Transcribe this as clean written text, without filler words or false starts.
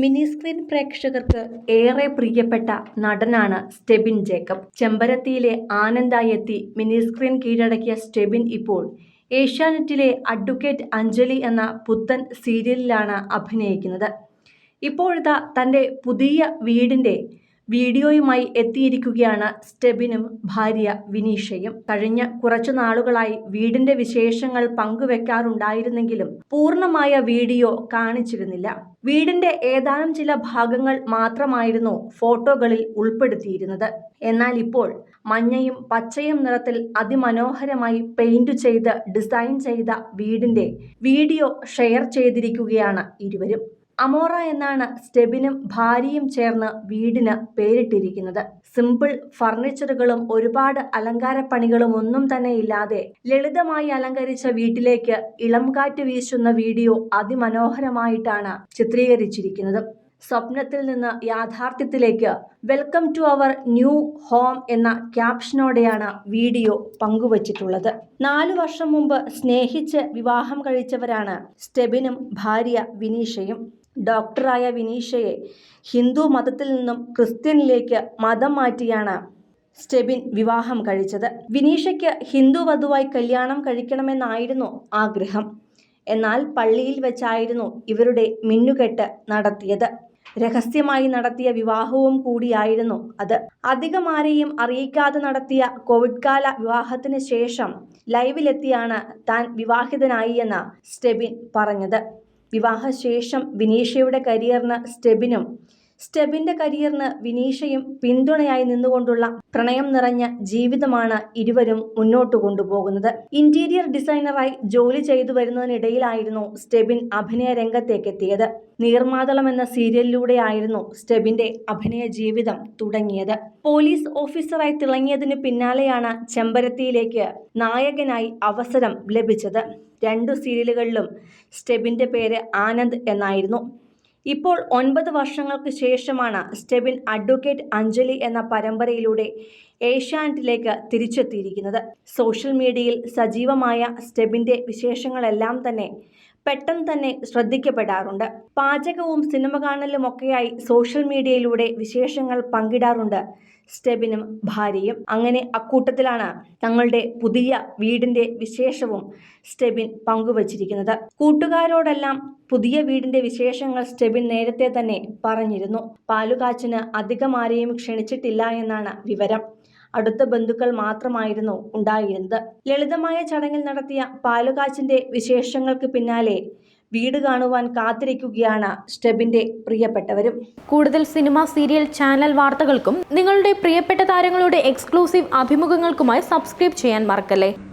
Mini screen പ്രേക്ഷകർക്ക് ഏറെ പ്രിയപ്പെട്ട നടനാണ് സ്റ്റെബിൻ ജേക്കബ്. ചെമ്പരത്തിയിലെ ആനന്ദായി എത്തി മിനി സ്ക്രീൻ കീഴടക്കിയ സ്റ്റെബിൻ ഇപ്പോൾ ഏഷ്യാനെറ്റിലെ അഡ്വക്കേറ്റ് അഞ്ജലി എന്ന പുത്തൻ സീരിയലിലാണ് അഭിനയിക്കുന്നത്. ഇപ്പോഴിതാ തൻ്റെ പുതിയ വീടിൻ്റെ വീഡിയോയുമായി എത്തിയിരിക്കുകയാണ് സ്റ്റെബിനും ഭാര്യ വിനീഷയും. കഴിഞ്ഞ കുറച്ചു നാളുകളായി വീടിന്റെ വിശേഷങ്ങൾ പങ്കുവെക്കാറുണ്ടായിരുന്നെങ്കിലും പൂർണ്ണമായ വീഡിയോ കാണിച്ചിരുന്നില്ല. വീടിന്റെ ഏതാനും ചില ഭാഗങ്ങൾ മാത്രമായിരുന്നു ഫോട്ടോകളിൽ ഉൾപ്പെടുത്തിയിരുന്നത്. എന്നാൽ ഇപ്പോൾ മഞ്ഞയും പച്ചയും നിറത്തിൽ അതിമനോഹരമായി പെയിന്റ് ചെയ്ത് ഡിസൈൻ ചെയ്ത വീടിന്റെ വീഡിയോ ഷെയർ ചെയ്തിരിക്കുകയാണ് ഇരുവരും. അമോറ എന്നാണ് സ്റ്റെബിനും ഭാര്യയും ചേർന്ന് വീടിന് പേരിട്ടിരിക്കുന്നത്. സിമ്പിൾ ഫർണിച്ചറുകളും ഒരുപാട് അലങ്കാരപ്പണികളും ഒന്നും തന്നെ ഇല്ലാതെ ലളിതമായി അലങ്കരിച്ച വീട്ടിലേക്ക് ഇളം കാറ്റ് വീശുന്ന വീഡിയോ അതിമനോഹരമായിട്ടാണ് ചിത്രീകരിച്ചിരിക്കുന്നത്. സ്വപ്നത്തിൽ നിന്ന് യാഥാർത്ഥ്യത്തിലേക്ക് welcome to our new home എന്ന ക്യാപ്ഷനോടെയാണ് വീഡിയോ പങ്കുവച്ചിട്ടുള്ളത്. 4 വർഷം മുമ്പ് സ്നേഹിച്ച് വിവാഹം കഴിച്ചവരാണ് സ്റ്റെബിനും ഭാര്യ വിനീഷയും. ഡോക്ടറായ വിനീഷയെ ഹിന്ദു മതത്തിൽ നിന്നും ക്രിസ്ത്യനിലേക്ക് മതം മാറ്റിയാണ് സ്റ്റെബിൻ വിവാഹം കഴിച്ചത്. വിനീഷയ്ക്ക് ഹിന്ദു വധുവായി കല്യാണം കഴിക്കണമെന്നായിരുന്നു ആഗ്രഹം. എന്നാൽ പള്ളിയിൽ വെച്ചായിരുന്നു ഇവരുടെ മിന്നുകെട്ട് നടത്തിയത്. രഹസ്യമായി നടത്തിയ വിവാഹവും കൂടിയായിരുന്നു അത്. അധികം ആരെയും അറിയിക്കാതെ നടത്തിയ കോവിഡ് കാല വിവാഹത്തിന് ശേഷം ലൈവിലെത്തിയാണ് താൻ വിവാഹിതനായി എന്ന് സ്റ്റെബിൻ പറഞ്ഞത്. വിവാഹശേഷം വിനീഷയുടെ കരിയറിന് സ്റ്റെബിനും സ്റ്റെബിന്റെ കരിയറിന് വിനീഷയും പിന്തുണയായി നിന്നുകൊണ്ടുള്ള പ്രണയം നിറഞ്ഞ ജീവിതമാണ് ഇരുവരും മുന്നോട്ട് കൊണ്ടുപോകുന്നത്. ഇന്റീരിയർ ഡിസൈനറായി ജോലി ചെയ്തു വരുന്നതിനിടയിലായിരുന്നു സ്റ്റെബിൻ അഭിനയ രംഗത്തേക്കെത്തിയത്. നീർമാതളം എന്ന സീരിയലിലൂടെയായിരുന്നു സ്റ്റെബിന്റെ അഭിനയ ജീവിതം തുടങ്ങിയത്. പോലീസ് ഓഫീസറായി തിളങ്ങിയതിനു പിന്നാലെയാണ് ചെമ്പരത്തിയിലേക്ക് നായകനായി അവസരം ലഭിച്ചത്. 2 സീരിയലുകളിലും സ്റ്റെബിന്റെ പേര് ആനന്ദ് എന്നായിരുന്നു. ഇപ്പോൾ 9 വർഷങ്ങൾക്ക് ശേഷമാണ് സ്റ്റെബിൻ അഡ്വക്കേറ്റ് അഞ്ജലി എന്ന പരമ്പരയിലൂടെ ഏഷ്യാനെറ്റിലേക്ക് തിരിച്ചെത്തിയിരിക്കുന്നത്. സോഷ്യൽ മീഡിയയിൽ സജീവമായ സ്റ്റെബിന്റെ വിശേഷങ്ങളെല്ലാം തന്നെ പെട്ടെന്ന് തന്നെ ശ്രദ്ധിക്കപ്പെടാറുണ്ട്. പാചകവും സിനിമ കാണലുമൊക്കെയായി സോഷ്യൽ മീഡിയയിലൂടെ വിശേഷങ്ങൾ പങ്കിടാറുണ്ട് സ്റ്റെബിനും ഭാര്യയും. അങ്ങനെ അക്കൂട്ടത്തിലാണ് തങ്ങളുടെ പുതിയ വീടിന്റെ വിശേഷവും സ്റ്റെബിൻ പങ്കുവച്ചിരിക്കുന്നത്. കൂട്ടുകാരോടെല്ലാം പുതിയ വീടിന്റെ വിശേഷങ്ങൾ സ്റ്റെബിൻ നേരത്തെ തന്നെ പറഞ്ഞിരുന്നു. പാലുകാച്ചിന് അധികം ആരെയും ക്ഷണിച്ചിട്ടില്ല എന്നാണ് വിവരം. അടുത്ത ബന്ധുക്കൾ മാത്രമായിരുന്നു ഉണ്ടായിരുന്നത്. ലളിതമായ ചടങ്ങിൽ നടത്തിയ പാലുകാച്ചിന്റെ വിശേഷങ്ങൾക്ക് പിന്നാലെ വീട് കാണുവാൻ കാത്തിരിക്കുകയാണ് സ്റ്റെബിന്റെ പ്രിയപ്പെട്ടവരും. കൂടുതൽ സിനിമ, സീരിയൽ, ചാനൽ വാർത്തകൾക്കും നിങ്ങളുടെ പ്രിയപ്പെട്ട താരങ്ങളുടെ എക്സ്ക്ലൂസീവ് അഭിമുഖങ്ങൾക്കുമായി സബ്സ്ക്രൈബ് ചെയ്യാൻ മറക്കല്ലേ.